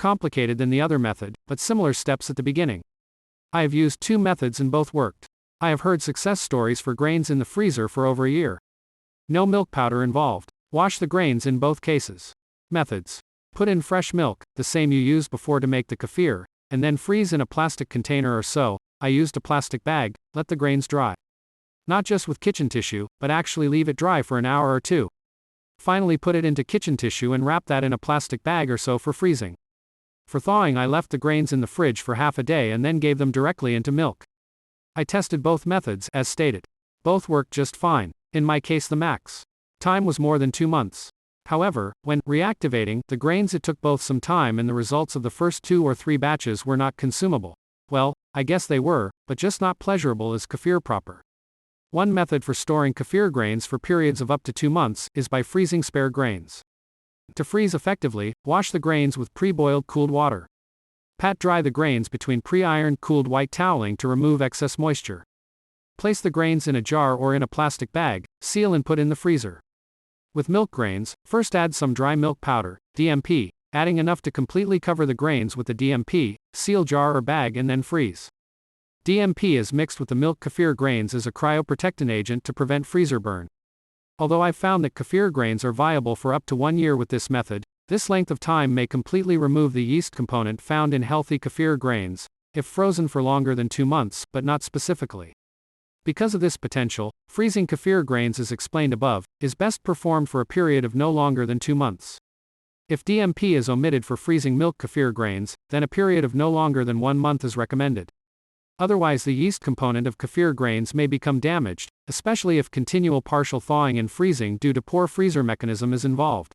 complicated than the other method, but similar steps at the beginning. I have used two methods and both worked. I have heard success stories for grains in the freezer for over a year. No milk powder involved. Wash the grains in both cases. Methods. Put in fresh milk, the same you used before to make the kefir, and then freeze in a plastic container or so. I used a plastic bag. Let the grains dry. Not just with kitchen tissue, but actually leave it dry for an hour or two. Finally put it into kitchen tissue and wrap that in a plastic bag or so for freezing. For thawing I left the grains in the fridge for half a day and then gave them directly into milk. I tested both methods, as stated. Both worked just fine. In my case the max time was more than 2 months. However, when reactivating the grains it took both some time and the results of the first 2 or 3 batches were not consumable. Well, I guess they were, but just not pleasurable as kefir proper. One method for storing kefir grains for periods of up to 2 months is by freezing spare grains. To freeze effectively, wash the grains with pre-boiled cooled water. Pat dry the grains between pre-ironed cooled white toweling to remove excess moisture. Place the grains in a jar or in a plastic bag, seal and put in the freezer. With milk grains, first add some dry milk powder, DMP, adding enough to completely cover the grains with the DMP, seal jar or bag and then freeze. DMP is mixed with the milk kefir grains as a cryoprotectant agent to prevent freezer burn. Although I've found that kefir grains are viable for up to 1 year with this method, this length of time may completely remove the yeast component found in healthy kefir grains, if frozen for longer than 2 months, but not specifically. Because of this potential, freezing kefir grains as explained above, is best performed for a period of no longer than 2 months. If DMP is omitted for freezing milk kefir grains, then a period of no longer than 1 month is recommended. Otherwise the yeast component of kefir grains may become damaged, especially if continual partial thawing and freezing due to poor freezer mechanism is involved.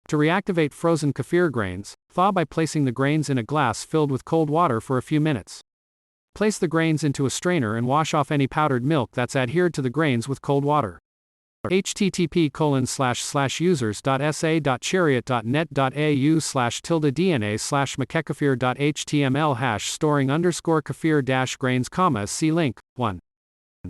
To reactivate frozen kefir grains, thaw by placing the grains in a glass filled with cold water for a few minutes. Place the grains into a strainer and wash off any powdered milk that's adhered to the grains with cold water. http://users.sa.chariot.net.au/tilde-dna/mckefir.html #storing_kefir-grains, see link 1.